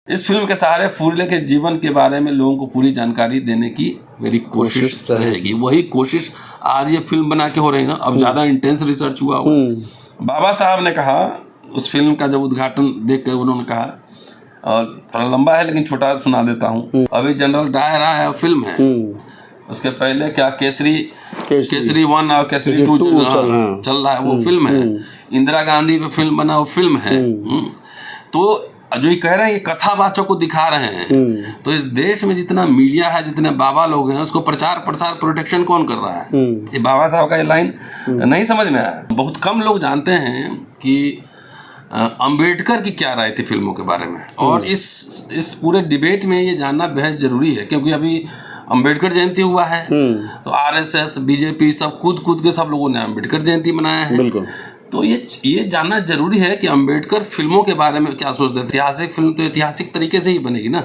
इस फिल्म के सहारे फूले के जीवन के बारे में लोगों को पूरी जानकारी देने की मेरी कोशिश रहेगी। वही कोशिश आज ये फिल्म बना के हो रही है ना। अब ज़्यादा इंटेंस रिसर्च हुआ। बाबा साहब ने कहा उस फिल्म का जब उद्घाटन देख कर उन्होंने कहा, और थोड़ा लंबा है लेकिन छोटा सुना देता हूँ। अभी जनरल डायर आया फिल्म है, उसके पहले क्या केसरी 1 और केसरी 2 चल रहा है, वो फिल्म है। इंदिरा गांधी पे फिल्म बना, वो फिल्म है। तो जो ये कह रहे हैं ये कथावाचक को दिखा रहे हैं। तो इस देश में जितना मीडिया है, जितने बाबा लोग हैं, उसको प्रचार प्रसार प्रोटेक्शन कौन कर रहा है? ये बाबा साहब का ये लाइन नहीं समझ में आया। बहुत कम लोग जानते हैं कि अंबेडकर की क्या राय थी फिल्मों के बारे में। और इस पूरे डिबेट में ये जानना बेहद जरूरी है, क्योंकि अभी अंबेडकर जयंती हुआ है। तो आरएसएस, बीजेपी सब कूद के सब लोगों ने अंबेडकर जयंती मनाया है। बिल्कुल। तो ये जानना जरूरी है कि अंबेडकर फिल्मों के बारे में क्या सोचते थे। ऐतिहासिक फिल्म तो ऐतिहासिक तरीके से ही बनेगी ना।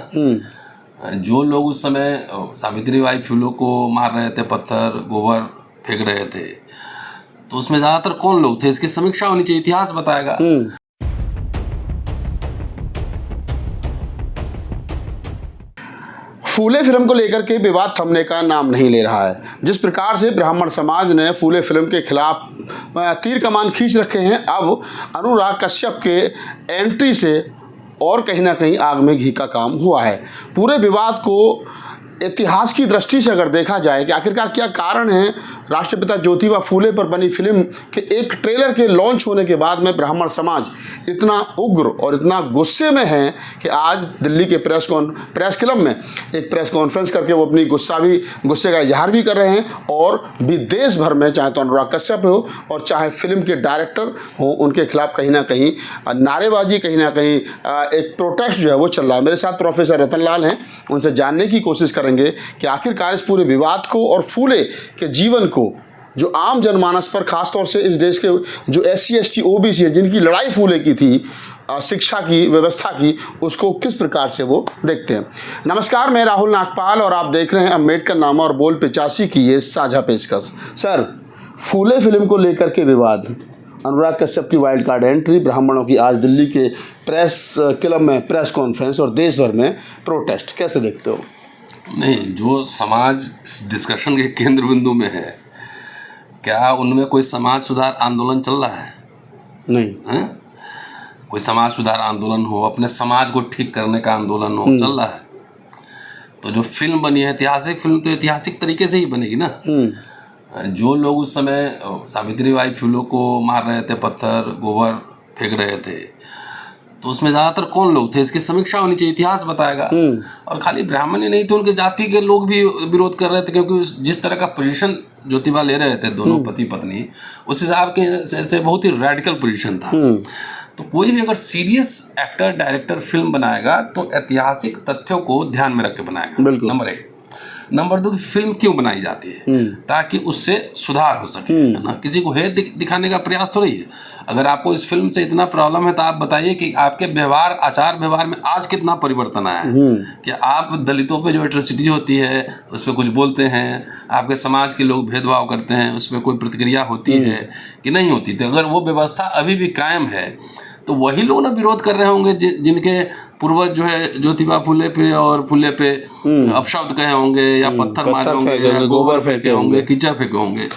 जो लोग उस समय सावित्रीबाई फुले को मार रहे थे, पत्थर गोबर फेंक रहे थे, तो उसमें ज्यादातर कौन लोग थे, इसकी समीक्षा होनी चाहिए, इतिहास बताएगा। फूले फिल्म को लेकर के विवाद थमने का नाम नहीं ले रहा है। जिस प्रकार से ब्राह्मण समाज ने फूले फिल्म के खिलाफ तीर कमान खींच रखे हैं, अब अनुराग कश्यप के एंट्री से और कहीं ना कहीं आग में घी का काम हुआ है। पूरे विवाद को इतिहास की दृष्टि से अगर देखा जाए कि आखिरकार क्या कारण है, राष्ट्रपिता ज्योतिबा फूले पर बनी फिल्म के एक ट्रेलर के लॉन्च होने के बाद में ब्राह्मण समाज इतना उग्र और इतना गुस्से में है कि आज दिल्ली के प्रेस क्लब में एक प्रेस कॉन्फ्रेंस करके वो अपनी गुस्से का इजहार भी कर रहे हैं। और विदेश भर में चाहे तो अनुराग कश्यप हो और चाहे फिल्म के डायरेक्टर हो, उनके खिलाफ कहीं ना कहीं नारेबाजी, कहीं ना कहीं एक प्रोटेस्ट जो है वो चल रहा है। मेरे साथ प्रोफेसर रतन लाल हैं, उनसे जानने की कोशिश करेंगे कि आखिरकार इस पूरे विवाद को और फूले के जीवन को, जो आम जनमानस पर, खासतौर से इस देश के जो SC ST OBC है, जिनकी लड़ाई फूले की थी शिक्षा की व्यवस्था की, उसको किस प्रकार से वो देखते हैं। नमस्कार, मैं राहुल नागपाल और आप देख रहे हैं अम्बेडकर नामा और बोल 85 की ये साझा पेशकश। सर, फूले फिल्म को लेकर के विवाद, अनुराग कश्यप की वाइल्ड कार्ड एंट्री, ब्राह्मणों की आज दिल्ली के प्रेस क्लब में प्रेस कॉन्फ्रेंस और देश भर में प्रोटेस्ट, कैसे देखते हो? नहीं, जो समाज इस डिस्कशन के केंद्र बिंदु में है, क्या उनमें कोई समाज सुधार आंदोलन चल रहा है? नहीं है? कोई समाज सुधार आंदोलन हो, अपने समाज को ठीक करने का आंदोलन हो, चल रहा है? तो जो फिल्म बनी है ऐतिहासिक फिल्म तो ऐतिहासिक तरीके से ही बनेगी ना। जो लोग उस समय सावित्रीबाई फुले को मार रहे थे, पत्थर गोबर फेंक रहे थे, तो उसमें ज़्यादातर कौन लोग थे, इसकी समीक्षा होनी चाहिए, इतिहास बताएगा। और खाली ब्राह्मण ही नहीं थे, उनके जाति के लोग भी विरोध कर रहे थे, क्योंकि जिस तरह का पोजीशन ज्योतिबा ले रहे थे दोनों पति पत्नी, उस हिसाब के से बहुत ही रेडिकल पोजीशन था। तो कोई भी अगर सीरियस एक्टर डायरेक्टर फिल्म बनाएगा तो ऐतिहासिक तथ्यों को ध्यान में रख के बनाएगा, नंबर 1। नंबर 2 की फिल्म क्यों बनाई जाती है, ताकि उससे सुधार हो सके, है ना। किसी को हेत दिखाने का प्रयास थोड़ी है। अगर आपको इस फिल्म से इतना प्रॉब्लम है तो आप बताइए कि आपके व्यवहार, आचार व्यवहार में आज कितना परिवर्तन आया है। कि आप दलितों पे जो एट्रोसिटी होती है उस पर कुछ बोलते हैं, आपके समाज के लोग भेदभाव करते हैं, उस पर कोई प्रतिक्रिया होती है कि नहीं होती। तो अगर वो व्यवस्था अभी भी कायम है तो वही लोग ना विरोध कर रहे होंगे जिनके पूर्वज जो है ज्योतिबा फुले पे और फुले पे अपशब्द कहे होंगे, या पत्थर मारे होंगे, या गोबर फेंके होंगे, कीचड़ फेंके होंगे।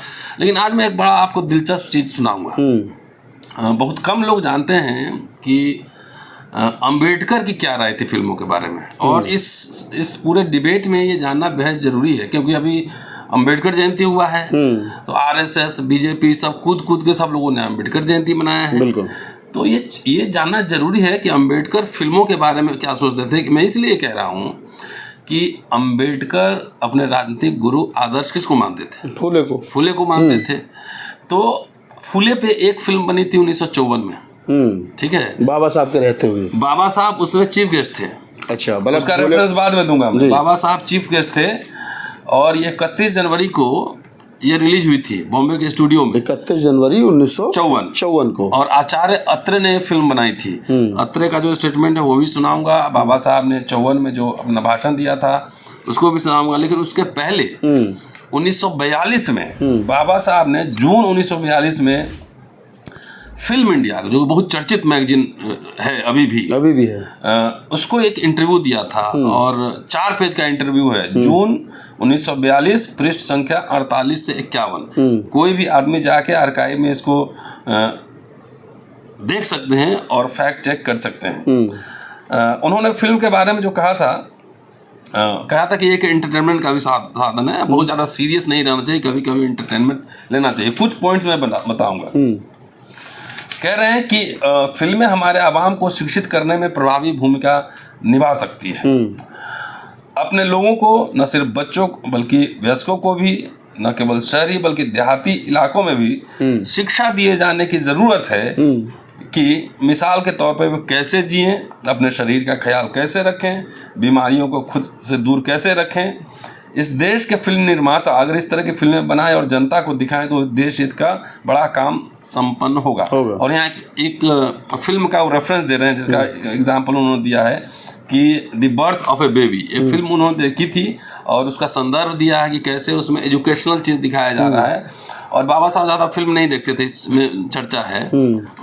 लेकिन आज मैं एक बड़ा आपको दिलचस्प चीज़ सुनाऊंगा। बहुत कम लोग जानते हैं कि अंबेडकर की क्या राय थी फिल्मों के बारे में। और इस पूरे डिबेट में ये जानना बेहद जरूरी है, क्योंकि अभी अंबेडकर जयंती हुआ है। तो आरएसएस, बीजेपी सब कूद के सब लोगों ने अंबेडकर जयंती मनाया है। बिल्कुल। तो ये जानना जरूरी है कि अंबेडकर फिल्मों के बारे में क्या सोचते थे। मैं इसलिए कह रहा हूँ कि अंबेडकर अपने राजनीतिक गुरु आदर्श किसको मानते थे? फुले को मानते थे। तो फुले पे एक फिल्म बनी थी 1954 में, ठीक है, बाबा साहब के रहते हुए। बाबा साहब उसमें चीफ गेस्ट थे। अच्छा, उसका रेफरेंस बाद में दूंगा। बाबा साहब चीफ गेस्ट थे और ये 31 जनवरी को ये रिलीज हुई थी बॉम्बे के स्टूडियो में, 31 जनवरी 1954 को। और आचार्य अत्रे ने फिल्म बनाई थी। अत्रे का जो स्टेटमेंट है वो भी सुनाऊंगा। बाबा साहब ने 54 में जो अपना भाषण दिया था उसको भी सुनाऊंगा। लेकिन उसके पहले 1942 में बाबा साहब ने जून 1942 में फिल्म इंडिया जो बहुत चर्चित मैगजीन है अभी भी है, उसको एक इंटरव्यू दिया था और 4 पेज का इंटरव्यू है। जून 1942, पृष्ठ संख्या 48 से 51। कोई भी आदमी जाके आर्काइव में इसको देख सकते हैं और फैक्ट चेक कर सकते हैं। उन्होंने फिल्म के बारे में जो कहा था कि एक एंटरटेनमेंट का भी साधन है, बहुत ज़्यादा सीरियस नहीं रहना चाहिए, कभी कभी एंटरटेनमेंट लेना चाहिए। कुछ पॉइंट्स मैं बताऊंगा। कह रहे हैं कि फिल्में हमारे आवाम को शिक्षित करने में प्रभावी भूमिका निभा सकती है। अपने लोगों को, न सिर्फ बच्चों बल्कि वयस्कों को भी, न केवल शहरी बल्कि देहाती इलाकों में भी शिक्षा दिए जाने की ज़रूरत है कि मिसाल के तौर पर वे कैसे जिएं, अपने शरीर का ख्याल कैसे रखें, बीमारियों को खुद से दूर कैसे रखें। इस देश के फिल्म निर्माता अगर इस तरह की फिल्में बनाएं और जनता को दिखाएं तो देश हित का बड़ा काम संपन्न होगा। और यहाँ एक फिल्म का वो रेफरेंस दे रहे हैं जिसका एग्जाम्पल उन्होंने दिया है कि the birth of A baby. एक फिल्म उन्होंने देखी थी और उसका संदर्भ दिया है कि कैसे उसमें एजुकेशनल चीज़ दिखाया जा रहा है। और बाबा साहब ज़्यादा फिल्म नहीं देखते थे, इसमें चर्चा है,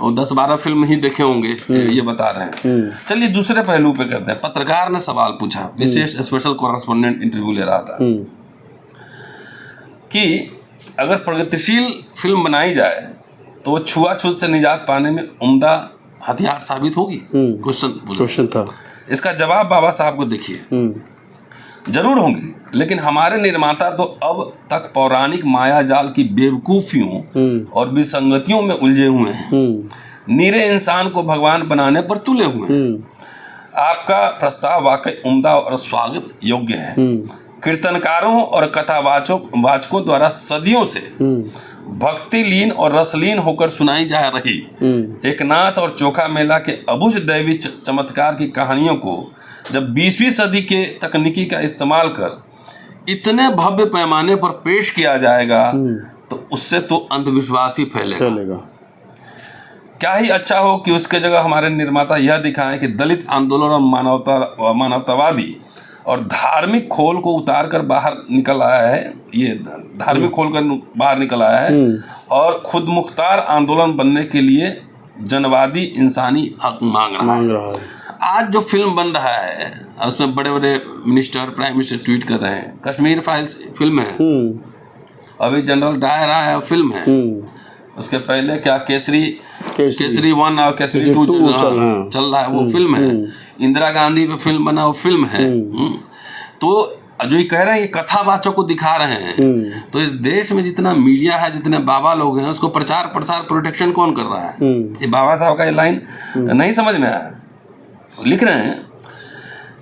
और 10-12 फिल्म ही देखे होंगे, ये बता रहे हैं। चलिए दूसरे पहलू पे करते हैं। पत्रकार ने सवाल पूछा, विशेष स्पेशल कॉरेस्पोंडेंट इंटरव्यू ले रहा था, कि अगर प्रगतिशील फिल्म बनाई जाए तो वो छुआछूत से निजात पाने में उम्दा हथियार साबित होगी। क्वेश्चन था। इसका जवाब बाबा साहब को देखिए। जरूर होंगी, लेकिन हमारे निर्माता तो अब तक पौराणिक माया जाल की बेवकूफियों और विसंगतियों में उलझे हुए हैं। नीरे इंसान को भगवान बनाने पर तुले हुए हैं। आपका प्रस्ताव वाकई उम्दा और स्वागत योग्य है। कीर्तनकारों और कथावाचकों द्वारा सदियों से भक्ति लीन और रसलीन होकर सुनाई जा रही एक नाथ और चोखा मेला के अबुझ दैवी चमत्कार की कहानियों को जब 20वीं सदी के तकनीकी का इस्तेमाल कर इतने भव्य पैमाने पर पेश किया जाएगा तो उससे तो अंधविश्वास ही फैलेगा। क्या ही अच्छा हो कि उसके जगह हमारे निर्माता यह दिखाएं कि दलित आंदोलन और मानवतावादी और धार्मिक खोल को उतार कर बाहर निकल आया है, ये धार्मिक खोल कर बाहर निकल आया है और खुद मुख्तार आंदोलन बनने के लिए जनवादी इंसानी हक मांग रहा है। आज जो फिल्म बन रहा है उसमें बड़े बड़े मिनिस्टर, प्राइम मिनिस्टर ट्वीट कर रहे हैं। कश्मीर फाइल्स फिल्म है, अभी जनरल डायर आया फिल्म है, उसके पहले क्या केसरी 1 और केसरी 2 चल रहा है, वो फिल्म है। इंदिरा गांधी पे फिल्म बना, वो फिल्म है। तो जो ये कह रहे हैं ये कथावाचक को दिखा रहे हैं, तो इस देश में जितना मीडिया है, जितने बाबा लोग हैं, उसको प्रचार प्रसार प्रोटेक्शन कौन कर रहा है? ये बाबा साहब का ये लाइन नहीं समझ में आया। लिख रहे हैं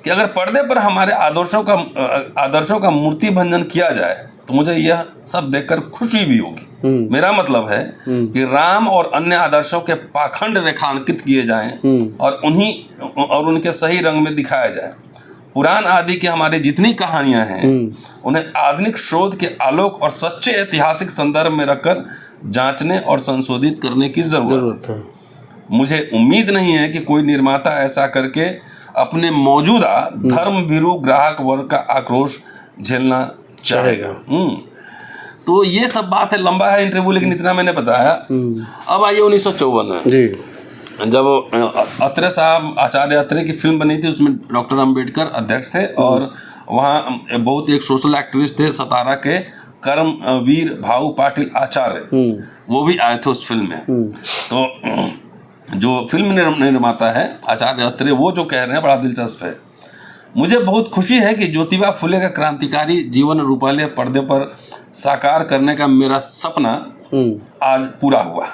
कि अगर पर्दे पर हमारे आदर्शों का मूर्ति भंजन किया जाए तो मुझे यह सब देखकर खुशी भी होगी। मेरा मतलब है कि राम और अन्य आदर्शों के पाखंड रेखांकित किए जाएं और उनके सही रंग में दिखाया जाए। पुराण आदि की हमारी जितनी कहानियां हैं उन्हें आधुनिक शोध के आलोक और सच्चे ऐतिहासिक संदर्भ में रखकर जांचने और संशोधित करने की जरूरत है। मुझे उम्मीद नहीं है कि कोई निर्माता ऐसा करके अपने मौजूदा धर्म भीरू ग्राहक वर्ग का आक्रोश झेलना चाहेगा। तो ये सब बात है, लंबा है इंटरव्यू, लेकिन इतना मैंने बताया। अब आइए 1954 में, जब अत्रे साहब, आचार्य अत्रे की फिल्म बनी थी, उसमें डॉक्टर अंबेडकर अध्यक्ष थे और वहाँ बहुत एक सोशल एक्टिविस्ट थे सतारा के कर्मवीर भाऊ पाटिल आचार्य, वो भी आए थे उस फिल्म में। तो जो फिल्म निर्माता है आचार्य अत्रे, वो जो कह रहे हैं बड़ा दिलचस्प है। मुझे बहुत खुशी है कि ज्योतिबा फुले का क्रांतिकारी जीवन रूपाले पर्दे पर साकार करने का मेरा सपना आज पूरा हुआ।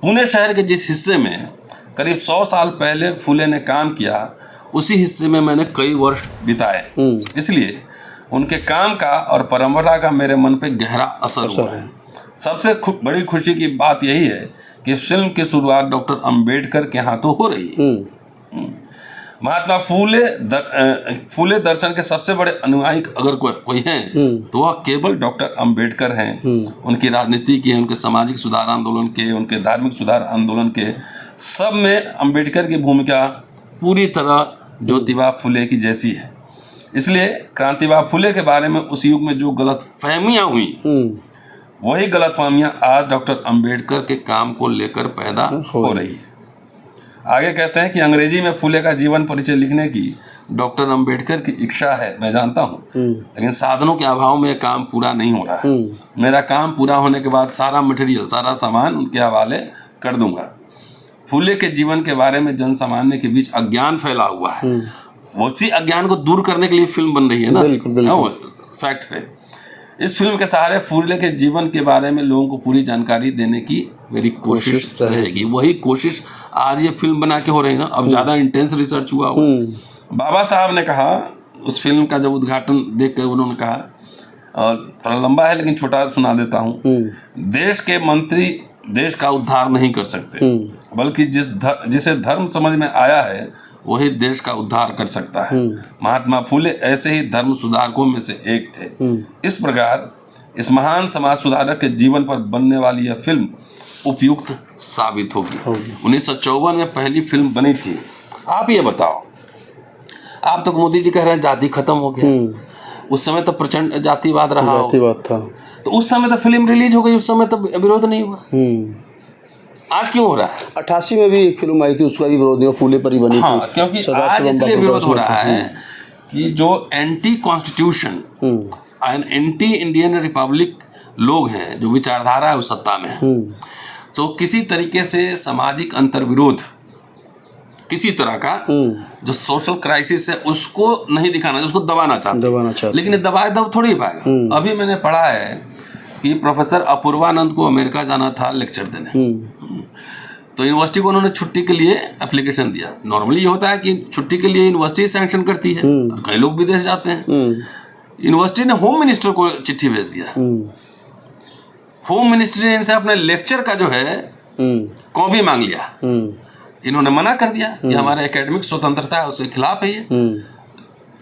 पुणे शहर के जिस हिस्से में करीब 100 साल पहले फुले ने काम किया, उसी हिस्से में मैंने कई वर्ष बिताए। इसलिए उनके काम का और परंपरा का मेरे मन पे गहरा असर हुआ है। सबसे बड़ी खुशी की बात यही है कि फिल्म की शुरुआत डॉक्टर अंबेडकर के हाथों हो रही है। महात्मा फूले दर्शन के सबसे बड़े अनुयायी अगर कोई हैं तो वह केवल डॉक्टर अंबेडकर हैं। उनकी राजनीति के, उनके सामाजिक सुधार आंदोलन के, उनके धार्मिक सुधार आंदोलन के, सब में अंबेडकर की भूमिका पूरी तरह ज्योतिबा फुले की जैसी है। इसलिए क्रांतिबा फुले के बारे में उस युग में जो गलत फहमियाँ हुई वही गलतफहमियां आज डॉक्टर अंबेडकर के काम को लेकर पैदा हो रही है। आगे कहते हैं कि अंग्रेजी में फूले का जीवन परिचय लिखने की डॉक्टर अंबेडकर की इच्छा है, मैं जानता हूँ, लेकिन साधनों के अभाव में काम पूरा नहीं हो रहा है। मेरा काम पूरा होने के बाद सारा मटेरियल, सारा सामान उनके हवाले कर दूंगा। फूले के जीवन के बारे में जन सामान्य के बीच अज्ञान फैला हुआ है, उसी अज्ञान को दूर करने के लिए फिल्म बन रही है ना। बिल्कुल फैक्ट है। इस फिल्म के सहारे फूले के जीवन के बारे में लोगों को पूरी जानकारी देने की मेरी कोशिश रहेगी। वही कोशिश आज ये फिल्म बना के हो रही है ना। अब ज्यादा इंटेंस रिसर्च हुआ। बाबा साहब ने कहा उस फिल्म का जब उद्घाटन देख कर, उन्होंने कहा, और थोड़ा लंबा है लेकिन छोटा सुना देता हूँ, देश के मंत्री देश का उद्धार नहीं कर सकते, बल्कि जिसे धर्म समझ में आया है वही देश का उद्धार कर सकता है। महात्मा फूले ऐसे ही धर्म सुधारकों में से एक थे। इस प्रकार इस महान समाज सुधारक के जीवन पर बनने वाली यह फिल्म उपयुक्त साबित होगी। 1954 में पहली फिल्म बनी थी। आप ये बताओ, आप तो मोदी जी कह रहे हैं जाति खत्म हो गया, उस समय तो प्रचंड जातिवाद रहा, जातिवाद था, तो उस समय तो फिल्म रिलीज हो गई, उस समय तो विरोध नहीं हुआ। आज क्यों हो रहा है? 88 में भी एक फिल्म आई थी, उसका भी विरोध नहीं हुआ, फूले पर ही बनी थी। क्योंकि आज इसलिए विरोध हो रहा है कि जो anti constitution and anti Indian Republic लोग हैं, जो विचारधारा है उस सत्ता में है, तो किसी तरीके से सामाजिक अंतर्विरोध किसी तरह का जो सोशल क्राइसिस है उसको नहीं दिखाना, उसको दबाना चाहते, लेकिन दबाए दब थोड़ी ही पाएगा। अभी मैंने पढ़ा है कि प्रोफेसर अपूर्वानंद को अमेरिका जाना था लेक्चर देने, तो यूनिवर्सिटी को उन्होंने छुट्टी के लिए एप्लीकेशन दिया। नॉर्मली ये होता है कि छुट्टी के लिए यूनिवर्सिटी सैंक्शन करती है, और कई लोग विदेश जाते हैं। यूनिवर्सिटी ने होम मिनिस्टर को चिट्ठी भेज दिया। होम मिनिस्ट्री ने इनसे अपने लेक्चर का जो है कॉपी मांग लिया। इन्होंने मना कर दिया कि हमारे एकेडमिक स्वतंत्रता है, उसके खिलाफ है ये।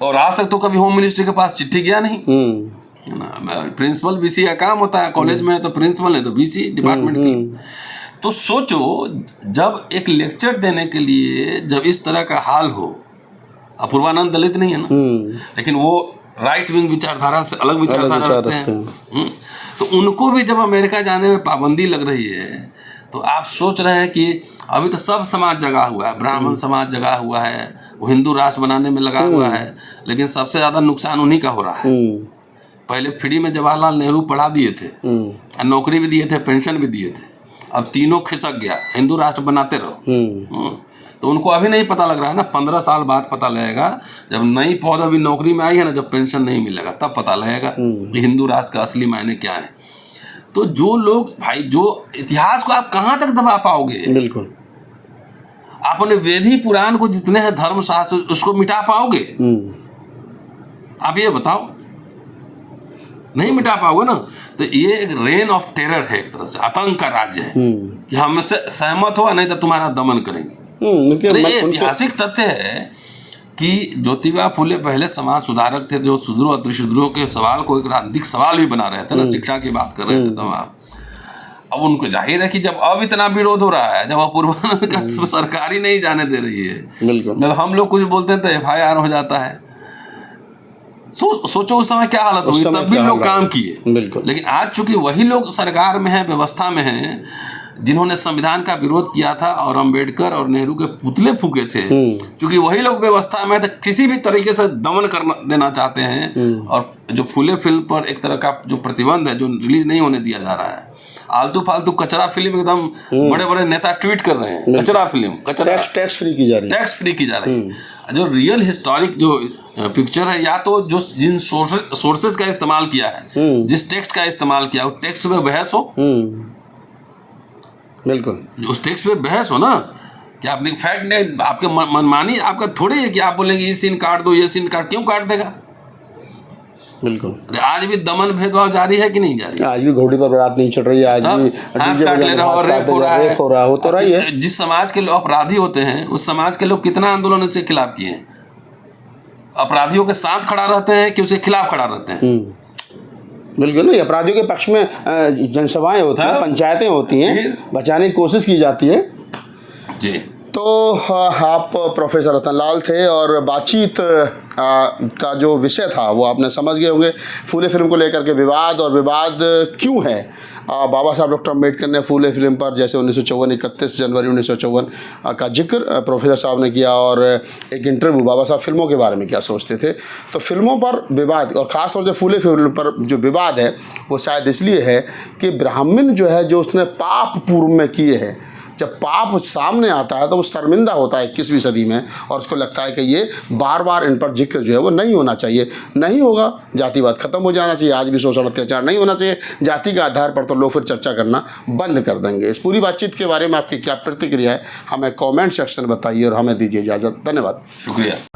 और आज तक तो कभी होम मिनिस्ट्री के पास चिट्ठी गया नहीं। प्रिंसिपल बीसी का काम होता है, कॉलेज में है तो प्रिंसिपल है तो बीसी डिपार्टमेंट की। तो सोचो, जब एक लेक्चर देने के लिए जब इस तरह का हाल हो, अपूर्वानंद दलित नहीं है ना, लेकिन वो राइट विंग विचारधारा से अलग विचारधारा रखते हैं, तो उनको भी जब अमेरिका जाने में पाबंदी लग रही है, तो आप सोच रहे हैं कि अभी तो सब समाज जगा हुआ है, ब्राह्मण समाज जगा हुआ है, वो हिंदू राष्ट्र बनाने में लगा हुआ है, लेकिन सबसे ज़्यादा नुकसान उन्हीं का हो रहा है। पहले फ्री में जवाहरलाल नेहरू पढ़ा दिए थे, नौकरी भी दिए थे, पेंशन भी दिए थे, अब तीनों खिसक गया, हिंदू राष्ट्र बनाते रहो। तो उनको अभी नहीं पता लग रहा है ना, 15 साल बाद पता लगेगा, जब नई फौज अभी नौकरी में आई है ना, जब पेंशन नहीं मिलेगा तब पता लगेगा कि हिंदू राष्ट्र का असली मायने क्या है। तो जो लोग भाई, जो इतिहास को आप कहाँ तक दबा पाओगे? बिल्कुल, आपने वेदी पुराण को जितने हैं धर्मशास्त्र, उसको मिटा पाओगे? आप ये बताओ, नहीं मिटा पाओगे ना। तो ये एक रेन ऑफ टेरर है, एक तरह से आतंक का राज्य है कि हमसे सहमत हो नहीं तो तुम्हारा दमन करेंगे। ये ऐतिहासिक तथ्य है कि ज्योतिबा फूले पहले समाज सुधारक थे, जो शूद्रों और त्रिशूद्रों के सवाल को एक राजनीतिक सवाल भी बना रहे थे ना, शिक्षा की बात कर रहे थे तमाम। अब उनको जाहिर है कि जब अब इतना विरोध हो रहा है, जब अपूर्वानंद का सरकार ही नहीं जाने दे रही है, जब हम लोग कुछ बोलते हैं तो FIR हो जाता है। सोचो उस समय क्या हालत हुई, तब भी लोग काम किए। लेकिन आज चूंकि वही लोग सरकार में है, व्यवस्था में है, जिन्होंने संविधान का विरोध किया था और अंबेडकर और नेहरू के पुतले फूके थे, क्योंकि वही लोग व्यवस्था में तो किसी भी तरीके से दमन कर देना चाहते हैं। और जो फूले फिल्म पर एक तरह का जो प्रतिबंध है, जो रिलीज नहीं होने दिया जा रहा है, आलतू फालतू कचरा फिल्म, एकदम बड़े बड़े नेता ट्वीट कर रहे हैं, कचरा फिल्म, कचरा, टैक्स फ्री की जा रही है। जो रियल हिस्टोरिक जो पिक्चर है, या तो जो जिन सोर्सेज का इस्तेमाल किया है, जिस टेक्स्ट का इस्तेमाल किया, वो टेक्स्ट में बहस हो, बिल्कुल उस टेक्स्ट पे बहस हो ना, कि आपने फैक्ट नहीं, आपके मनमानी आपका थोड़ी है कि आप बोलेंगे ये सीन काट दो, ये सीन काट, क्यों काट देगा? बिल्कुल। आज भी दमन भेदभाव जारी है कि नहीं जारी? आज भी घोड़ी पर बारात नहीं चढ़ रही है, आज भी काट ले रहा है, रेप हो रहा है। जिस समाज के लोग अपराधी होते हैं, उस समाज के लोग कितना आंदोलन इसके खिलाफ किए हैं? अपराधियों के साथ खड़ा रहते हैं कि उसके खिलाफ खड़ा रहते हैं? बिल्कुल नहीं, अपराधियों के पक्ष में जनसभाएं होती हैं, पंचायतें होती हैं, बचाने की कोशिश की जाती है जी। तो आप प्रोफेसर रतनलाल थे और बातचीत का जो विषय था वो आपने समझ गए होंगे। फूले फिल्म को लेकर के विवाद, और विवाद क्यों है। बाबा साहब डॉक्टर अम्बेडकर ने फूले फिल्म पर जैसे 1954 31 जनवरी 1954 का जिक्र प्रोफेसर साहब ने किया, और एक इंटरव्यू बाबा साहब फिल्मों के बारे में क्या सोचते थे। तो फिल्मों पर विवाद, और ख़ास तौर से फूले फिल्म पर जो विवाद है वो शायद इसलिए है कि ब्राह्मण जो है, जो उसने पाप पूर्व में किए हैं, जब पाप सामने आता है तो वो शर्मिंदा होता है 21वीं सदी में, और उसको लगता है कि ये बार बार इन पर जिक्र जो है वो नहीं होना चाहिए। नहीं होगा, जातिवाद खत्म हो जाना चाहिए, आज भी शोषण अत्याचार नहीं होना चाहिए, जाति के आधार पर तो लोग फिर चर्चा करना बंद कर देंगे। इस पूरी बातचीत के बारे में आपकी क्या प्रतिक्रिया है, हमें कॉमेंट सेक्शन बताइए और हमें दीजिए इजाज़त। धन्यवाद, शुक्रिया।